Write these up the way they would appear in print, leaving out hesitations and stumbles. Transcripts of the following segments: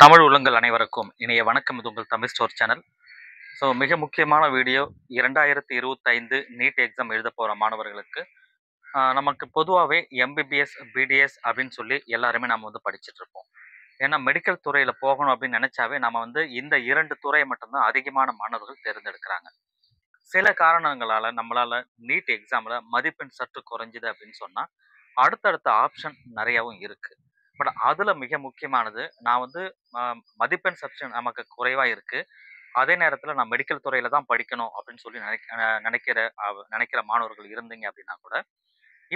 தமிழ் உள்ளங்கள் அனைவருக்கும் இனிய வணக்கம். இது உங்கள் தமிழ் ஸ்டோர் சேனல். மிக முக்கியமான வீடியோ 2025 நீட் எக்ஸாம் எழுத போகிற மாணவர்களுக்கு நமக்கு பொதுவாகவே எம்பிபிஎஸ் பிடிஎஸ் அப்படின்னு சொல்லி எல்லாருமே நம்ம வந்து படிச்சுட்டு இருப்போம். ஏன்னா மெடிக்கல் துறையில் போகணும் அப்படின்னு நினச்சாவே நம்ம வந்து இந்த இரண்டு துறையை மட்டும்தான் அதிகமான மாணவர்கள் தேர்ந்தெடுக்கிறாங்க. சில காரணங்களால் நம்மளால் நீட் எக்ஸாமில் மதிப்பெண் சற்று குறைஞ்சிது அப்படின்னு சொன்னால் அடுத்தடுத்த ஆப்ஷன் நிறையாவும் இருக்குது. பட் அதில் மிக முக்கியமானது நான் வந்து மதிப்பெண் சற்று நமக்கு குறைவாக இருக்குது, அதே நேரத்தில் நான் மெடிக்கல் துறையில் தான் படிக்கணும் அப்படின்னு சொல்லி நினைக்கிற மாணவர்கள் இருந்தீங்க அப்படின்னா கூட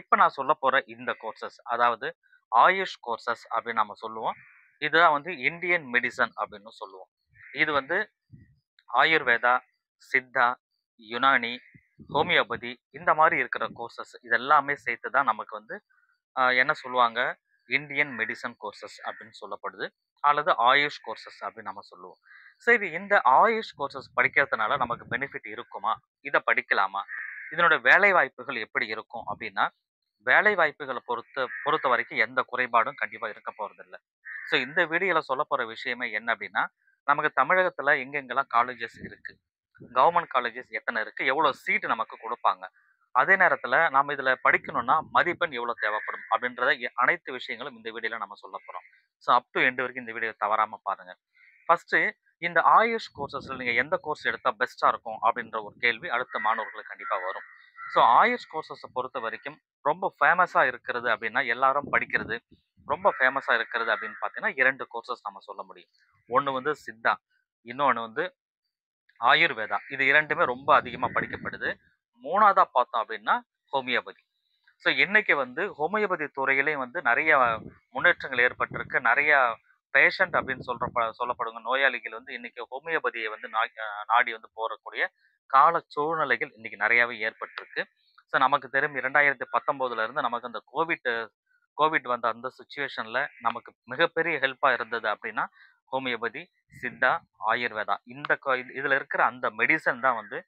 இப்போ நான் சொல்ல போகிற இந்த கோர்சஸ், அதாவது ஆயுஷ் கோர்சஸ் அப்படின்னு நம்ம சொல்லுவோம். இதுதான் வந்து இந்தியன் மெடிசன் அப்படின்னு சொல்லுவோம். இது வந்து ஆயுர்வேதா, சித்தா, யுனானி, ஹோமியோபதி இந்த மாதிரி இருக்கிற கோர்சஸ் இதெல்லாமே சேர்த்து தான் நமக்கு வந்து என்ன சொல்லுவாங்க, இந்தியன் மெடிசன் கோர்சஸ் அப்படின்னு சொல்லப்படுது, அல்லது ஆயுஷ் கோர்சஸ் அப்படின்னு நம்ம சொல்லுவோம். சரி, இந்த ஆயுஷ் கோர்சஸ் படிக்கிறதுனால நமக்கு பெனிஃபிட் இருக்குமா, இதை படிக்கலாமா, இதனோட வேலை வாய்ப்புகள் எப்படி இருக்கும் அப்படின்னா, வேலை வாய்ப்புகளை பொறுத்த வரைக்கும் எந்த குறைபாடும் கண்டிப்பாக இருக்க போகிறதில்ல. ஸோ இந்த வீடியோவில் சொல்ல போகிற விஷயமே என்ன அப்படின்னா, நமக்கு தமிழகத்தில் எங்கெங்கெல்லாம் காலேஜஸ் இருக்குது, கவர்மெண்ட் காலேஜஸ் எத்தனை இருக்குது, எவ்வளோ சீட்டு நமக்கு கொடுப்பாங்க, அதே நேரத்தில் நம்ம இதில் படிக்கணும்னா மதிப்பெண் எவ்வளோ தேவைப்படும் அப்படின்றத அனைத்து விஷயங்களும் இந்த வீடியோவில் நம்ம சொல்ல போகிறோம். ஸோ அப் டு எண்டு வரைக்கும் இந்த வீடியோ தவறாமல் பாருங்கள். ஃபஸ்ட்டு, இந்த ஆயுஷ் கோர்சஸில் நீங்கள் எந்த கோர்ஸ் எடுத்தால் பெஸ்ட்டாக இருக்கும் அப்படின்ற ஒரு கேள்வி அடுத்த மாணவர்களுக்கு கண்டிப்பாக வரும். ஸோ ஆயுஷ் கோர்சஸை பொறுத்த வரைக்கும் ரொம்ப ஃபேமஸாக இருக்கிறது அப்படின்னா, எல்லாரும் படிக்கிறது ரொம்ப ஃபேமஸாக இருக்கிறது அப்படின்னு பார்த்தீங்கன்னா 2 கோர்சஸ் நம்ம சொல்ல முடியும். ஒன்று வந்து சித்தா, இன்னொன்று வந்து ஆயுர்வேதா. இது 2மே ரொம்ப அதிகமாக படிக்கப்படுது. 3ஆவதா பார்த்தோம் அப்படின்னா ஹோமியோபதி. ஸோ இன்னைக்கு வந்து ஹோமியோபதி துறையிலையும் வந்து நிறைய முன்னேற்றங்கள் ஏற்பட்டிருக்கு. நிறைய பேஷண்ட் அப்படின்னு சொல்லப்படுங்க நோயாளிகள் வந்து இன்னைக்கு ஹோமியோபதியை வந்து நாடி வந்து போகக்கூடிய கால சூழ்நிலைகள் இன்னைக்கு நிறையாவே ஏற்பட்டிருக்கு. ஸோ நமக்கு தெரியும் 2019 இருந்து நமக்கு அந்த கோவிட் வந்த அந்த சுச்சுவேஷனில் நமக்கு மிகப்பெரிய ஹெல்ப்பாக இருந்தது அப்படின்னா ஹோமியோபதி, சித்தா, ஆயுர்வேதா இந்த இதில் இருக்கிற அந்த மெடிசன் தான் வந்து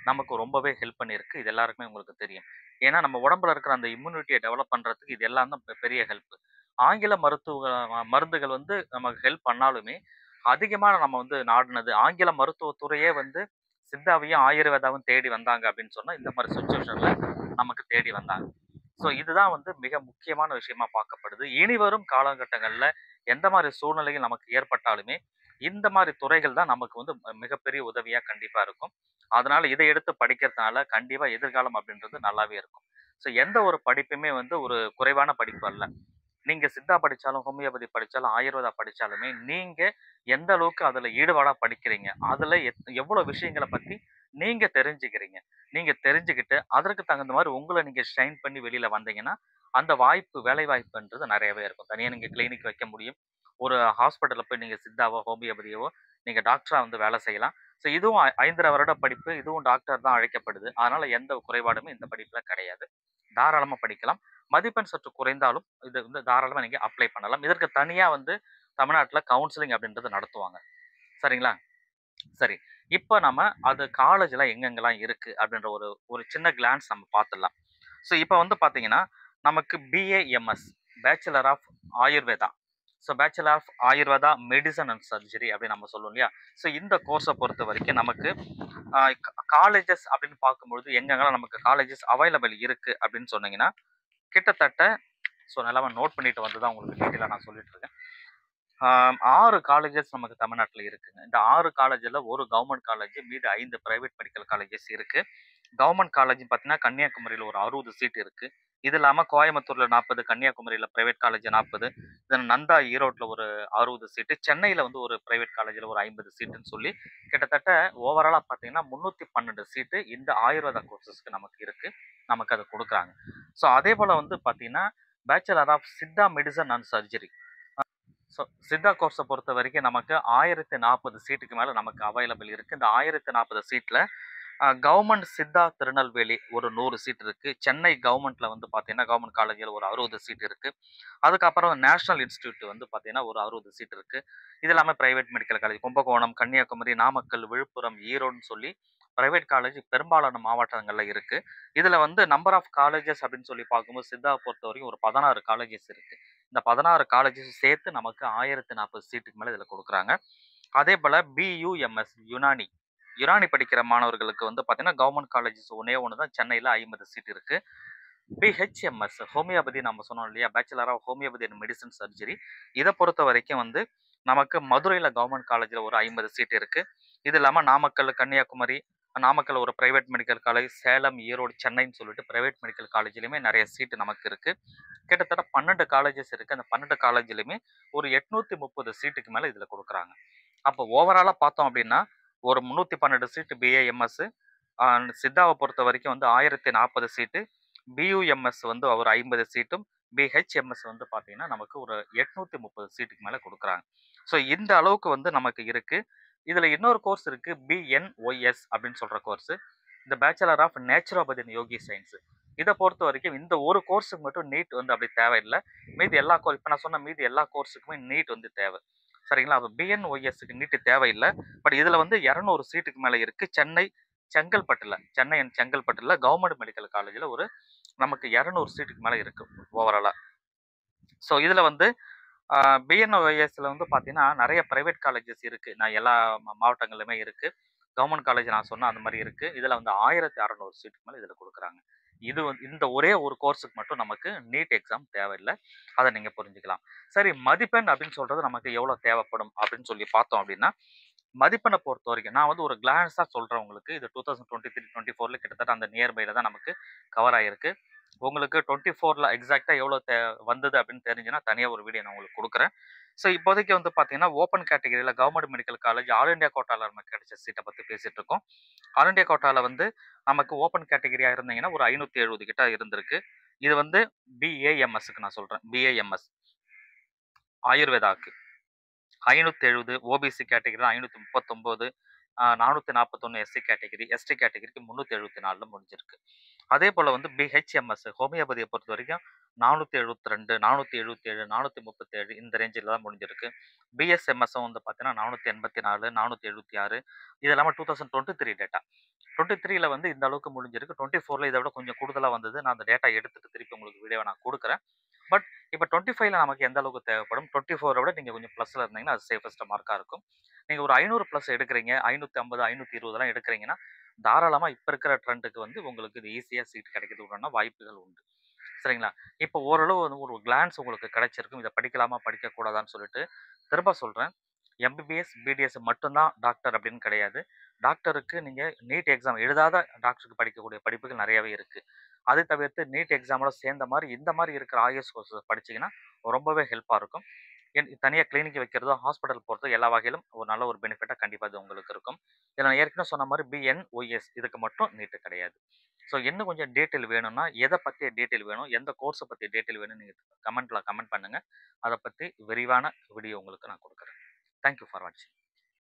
நமக்கு ரொம்பவே ஹெல்ப் பண்ணியிருக்கு. இது எல்லாருக்குமே உங்களுக்கு தெரியும். ஏன்னா நம்ம உடம்புல இருக்கிற அந்த இம்யூனிட்டியை டெவலப் பண்ணுறதுக்கு இது எல்லாம் தான் பெரிய ஹெல்ப். ஆங்கில மருந்துகள் வந்து நமக்கு ஹெல்ப் பண்ணாலுமே அதிகமாக நம்ம வந்து நாடினது ஆங்கில மருத்துவத்துறையே வந்து சித்தாவையும் ஆயுர்வேதாவும் தேடி வந்தாங்க அப்படின்னு சொன்னால் இந்த மாதிரி சுச்சுவேஷனில் நமக்கு தேடி வந்தாங்க. ஸோ இதுதான் வந்து மிக முக்கியமான விஷயமா பார்க்கப்படுது. இனி வரும் காலகட்டங்களில் எந்த மாதிரி சூழ்நிலைகள் நமக்கு ஏற்பட்டாலுமே இந்த மாதிரி துறைகள் தான் நமக்கு வந்து மிகப்பெரிய உதவியாக கண்டிப்பாக இருக்கும். அதனால இதை எடுத்து படிக்கிறதுனால கண்டிப்பாக எதிர்காலம் அப்படின்றது நல்லாவே இருக்கும். ஸோ எந்த ஒரு படிப்புமே வந்து ஒரு குறைவான படிப்பு அல்ல. நீங்க சித்தா படிச்சாலும், ஹோமியோபதி படிச்சாலும், ஆயுர்வேதா படிச்சாலுமே நீங்க எந்த அளவுக்கு அதுல ஈடுபாடா படிக்கிறீங்க, அதுல எவ்வளவு விஷயங்களை பத்தி நீங்க தெரிஞ்சுக்கிறீங்க, நீங்க தெரிஞ்சுக்கிட்டு அதற்கு தகுந்த மாதிரி உங்களை நீங்க ஷைன் பண்ணி வெளியில வந்தீங்கன்னா அந்த வாய்ப்பு, வேலை வாய்ப்புன்றது நிறையவே இருக்கும். தனியா நீங்க கிளினிக் வைக்க முடியும். ஒரு ஹாஸ்பிட்டல்ல போய் நீங்க சித்தாவோ ஹோமியோபதியவோ நீங்க டாக்டரா வந்து வேலை செய்யலாம். ஸோ இதுவும் 5½ வருட படிப்பு, இதுவும் டாக்டர் தான் அழைக்கப்படுது. அதனால எந்த குறைபாடுமே இந்த படிப்புல கிடையாது. தாராளமா படிக்கலாம். மதிப்பெண் சற்று குறைந்தாலும் இது வந்து தாராளமா நீங்க அப்ளை பண்ணலாம். இதற்கு தனியா வந்து தமிழ்நாட்டுல கவுன்சிலிங் அப்படின்றது நடத்துவாங்க. சரிங்களா? சரி. இப்ப நம்ம அது காலேஜ்ல எங்கெங்கெல்லாம் இருக்கு அப்படின்ற ஒரு ஒரு சின்ன கிளான்ஸ் நம்ம பார்த்துடலாம். ஸோ இப்ப வந்து பார்த்தீங்கன்னா, நமக்கு BAMS, bachelor of Ayurveda. So bachelor of Ayurveda medicine and surgery அப்படின்னு நம்ம சொல்லுவோம் இல்லையா? ஸோ இந்த கோர்ஸை பொறுத்த வரைக்கும் நமக்கு காலேஜஸ் அப்படின்னு பார்க்கும்பொழுது எங்கெங்கெல்லாம் நமக்கு காலேஜஸ் அவைலபிள் இருக்கு அப்படின்னு சொன்னீங்கன்னா, கிட்டத்தட்ட நல்லா நோட் பண்ணிட்டு வந்து தான் உங்களுக்கு டீட்டெயிலாக நான் சொல்லிட்டு இருக்கேன். 6 காலேஜஸ் நமக்கு தமிழ்நாட்டில் இருக்குங்க. இந்த 6 காலேஜில் ஒரு கவர்மெண்ட் காலேஜ், மீது 5 பிரைவேட் மெடிக்கல் காலேஜஸ் இருக்கு. கவர்மெண்ட் காலேஜ் பார்த்தீங்கன்னா கன்னியாகுமரியில் ஒரு 60 சீட் இருக்கு. இது இல்லாமல் கோயம்புத்தூர்ல 40, கன்னியாகுமரியில் பிரைவேட் காலேஜ் 40, தென் நந்தா ஈரோட்டில் ஒரு 60 சீட்டு, சென்னையில் வந்து ஒரு பிரைவேட் காலேஜில் ஒரு 50 சீட்டுன்னு சொல்லி கிட்டத்தட்ட ஓவராலாக பார்த்தீங்கன்னா 312 சீட்டு இந்த ஆயுர்வேதா கோர்சஸ்க்கு நமக்கு இருக்கு. நமக்கு அதை கொடுக்குறாங்க. ஸோ அதே போல் வந்து பார்த்தீங்கன்னா bachelor of Siddha medicine and surgery. So Siddha கோர்ஸை பொறுத்த வரைக்கும் நமக்கு 1040 சீட்டுக்கு மேலே நமக்கு அவைலபிள் இருக்குது. இந்த 1040 சீட்டில் கவர்மெண்ட் சித்தா திருநெல்வேலி ஒரு 100 சீட் இருக்குது. சென்னை கவர்மெண்ட்டில் வந்து பார்த்தீங்கன்னா கவர்மெண்ட் காலேஜில் ஒரு 60 சீட் இருக்குது. அதுக்கப்புறம் நேஷனல் இன்ஸ்டியூட் வந்து பார்த்தீங்கன்னா ஒரு 60 சீட் இருக்குது. இது இல்லாமல் private medical college Kumbakonam, Kanyakumari, Namakkal, Villupuram, ஈரோடுன்னு சொல்லி ப்ரைவேட் காலேஜ் பெரும்பாலான மாவட்டங்களில் இருக்குது. இதில் வந்து நம்பர் ஆஃப் காலேஜஸ் அப்படின்னு சொல்லி பார்க்கும்போது சித்தாவை பொறுத்த வரைக்கும் ஒரு 16 காலேஜஸ் இருக்குது. இந்த 16 காலேஜஸும் சேர்த்து நமக்கு 1040 சீட்டுக்கு மேல இதுல குடுக்குறாங்க. அதேபோல பியூஎம்எஸ் யுனானி. யுனானி படிக்கிற மாணவர்களுக்கு வந்து பார்த்தீங்கன்னா, கவர்ன்மென்ட் காலேஜஸ் ஒண்ணே ஒண்ணு தான் சென்னையில 50 சீட் இருக்கு. பிஹெச்எம்எஸ் ஹோமியோபதி நம்ம சொன்னோம் இல்லையா? Bachelor of homeopathy and medicine surgery. இத பொறுத்தவரைக்கும் வந்து நமக்கு மதுரையில கவர்ன்மென்ட் காலேஜ்ல ஒரு 50 சீட் இருக்கு. இது இல்லாம நாமக்கல், கன்னியாகுமரி, நாமக்கல்ல ஒரு private medical college, Salem, Erode, சென்னைன்னு சொல்லிட்டு பிரைவேட் மெடிக்கல் காலேஜ்லயுமே நெறைய சீட் நமக்கு இருக்கு. கிட்டத்தட்ட 12 காலேஜஸ் இருக்கு. அந்த 12 காலேஜ்லயுமே ஒரு 830 சீட்டுக்கு மேல இதுல குடுக்குறாங்க. அப்போ ஓவராலா பார்த்தோம் அப்படின்னா, ஒரு 312 சீட்டு பிஏ-எம்எஸ், சித்தாவ பொறுத்தவரைக்கும் வந்து 1040 சீட்டு, பியூஎம்எஸ் வந்து ஒரு 50 சீட்டும், பிஹெச்எம்எஸ் வந்து பார்த்தீங்கன்னா, நமக்கு ஒரு 830 சீட்டுக்கு மேல குடுக்குறாங்க. ஸோ இந்த அளவுக்கு வந்து நமக்கு இருக்கு. இதுல இன்னொரு கோர்ஸ் இருக்கு. பிஎன்ஒய்எஸ் அப்படின்னு சொல்ற கோர்ஸ். இந்த bachelor of naturopathy and yogi science. இத பொறுத்தவரைக்கும் இந்த ஒரு கோர்ஸுக்கு மட்டும் நீட் வந்து அப்படி தேவையில்ல. மீதி எல்லா இப்ப நான் சொன்ன மீதி எல்லா கோர்ஸுக்குமே நீட் வந்து தேவை. சரிங்களா? அப்ப பிஎன்ஒய்எஸ்க்கு நீட் தேவையில்ல. பட் இதுல வந்து 200 சீட்டுக்கு மேல இருக்கு. சென்னை அண்ட் செங்கல்பட்டுல கவர்ன்மென்ட் மெடிக்கல் காலேஜ்ல ஒரு நமக்கு 200 சீட்டுக்கு மேல இருக்கு ஓவராலா. ஸோ இதுல வந்து பிஎன்ஒய்எஸ்ல வந்து பார்த்தீங்கன்னா, நெறைய பிரைவேட் காலேஜஸ் இருக்கு. நான் எல்லா மாவட்டங்கள்லயுமே இருக்கு. கவர்ன்மென்ட் காலேஜ் நான் சொன்ன அந்த மாரி இருக்கு. இதுல வந்து 1600 சீட்டுக்கு மேல இதுல குடுக்குறாங்க. இது வந்து இந்த ஒரே ஒரு கோர்ஸுக்கு மட்டும் நமக்கு நீட் எக்ஸாம் தேவையில்ல. அத நீங்க புரிஞ்சுக்கலாம். சரி, மதிப்பெண் அப்படின்னு சொல்றது நமக்கு எவ்வளோ தேவைப்படும் அப்படின்னு சொல்லி பார்த்தோம் அப்படின்னா, மதிப்பெண்ண பொறுத்தவரைக்கும் நான் வந்து ஒரு கிளான்ஸா சொல்றேன் உங்களுக்கு. இது 2023, 24ல கிட்டத்தட்ட அந்த நியர் பைல தான் நமக்கு கவர் ஆயிருக்கு. உங்களுக்கு 24ல எக்ஸாக்ட்டா எவ்வளோ வந்தது அப்படின்னு தெரிஞ்சுன்னா, தனியா ஒரு வீடியோ நான் உங்களுக்கு குடுக்குறேன். ஸோ இப்போதைக்கு வந்து பார்த்தீங்கன்னா, ஓப்பன் கேட்டகரியில government medical college all India கோட்டால நமக்கு கிடைச்ச சீட்ட பத்தி பேசிட்டு இருக்கோம். ஆல் இண்டியா கோட்டால வந்து நமக்கு ஓப்பன் கேட்டகரியா இருந்தீங்கன்னா, ஒரு 570 கிட்ட இருந்திருக்கு. இது வந்து பிஏஎம்எஸ்க்கு நான் சொல்றேன். பிஏஎம்எஸ் ஆயுர்வேதாக்கு 570, ஓபிசி கேட்டகரில 539, 441 எஸ்சி கேட்டகரி, எஸ்டி கேட்டகரிக்கு 374ல முடிஞ்சிருக்கு. அதே போல வந்து பிஹெச்எம்எஸ் ஹோமியோபதிய பொறுத்தவரைக்கும் 472, 477, 437 இந்த ரேஞ்சில தான் முடிஞ்சிருக்கு. பிஎஸ்எம்எஸும் வந்து பார்த்தீங்கன்னா 484, 476 இது எல்லாமே 2023 டேட்டா. 23ல வந்து இந்த அளவுக்கு முடிஞ்சிருக்கு. 24ல இத விட கொஞ்சம் கூடுதலா வந்தது. நான் அந்த டேட்டா எடுத்துட்டு திருப்பி உங்களுக்கு வீடியோவ நான் குடுக்குறேன். பட் இப்ப 25ல நமக்கு எந்த அளவுக்கு தேவைப்படும்? 24 விட நீங்க கொஞ்சம் பிளஸ்ல இருந்தீங்கன்னா, அது சேஃபஸ்ட் மார்க்கா இருக்கும். நீங்க ஒரு 500 பிளஸ் எடுக்குறீங்க, 550, 520லாம் எடுக்குறீங்கன்னா, தாராளமா இப்ப இருக்கிற ட்ரெண்டுக்கு வந்து உங்களுக்கு இது ஈஸியா சீட் கிடைக்கிறதுக்கான வாய்ப்புகள் உண்டு. சரிங்களா? இப்போ ஓரளவு வந்து ஒரு கிளான்ஸ் உங்களுக்கு கிடைச்சிருக்கும். இத படிக்கலாமா? படிக்கக்கூடாதான்னு சொல்லிட்டு. திரும்ப சொல்றேன். எம்பிபிஎஸ், பிடிஎஸ் மட்டும் தான் டாக்டர் அப்படின்னு கிடையாது. டாக்டருக்கு நீங்க நீட் எக்ஸாம் எழுதாத டாக்டருக்கு படிக்கக்கூடிய படிப்புகள் நெறையவே இருக்கு. அது தவிர்த்து நீட் எக்ஸாமோட சேர்ந்த மாரி, இந்த மாரி இருக்கிற ஆயுஷ் கோர்ஸஸ் படிச்சீங்கன்னா, ரொம்பவே ஹெல்ப்பா இருக்கும். தனியா கிளினிக் வைக்கிறதோ, ஹாஸ்பிட்டல் போறதோ எல்லா வகையிலும் ஒரு நல்ல ஒரு பெனிஃபிட்டா கண்டிப்பா இது உங்களுக்கு இருக்கும். இதில நான் ஏற்கனவே சொன்ன மாரி பிஎன்ஒய்எஸ் இதுக்கு மட்டும் நீட் கிடையாது. ஸோ இன்னும் கொஞ்சம் டீட்டெயில் வேணும்னா, எத பத்திய டீட்டெயில் வேணும், எந்த கோர்ஸ பத்தி டீட்டெயில் வேணும்னு நீங்க கமெண்ட் பண்ணுங்க. அத பத்தி விரிவான வீடியோ உங்களுக்கு நான் குடுக்குறேன். தேங்க் யூ ஃபார் வாட்சிங்.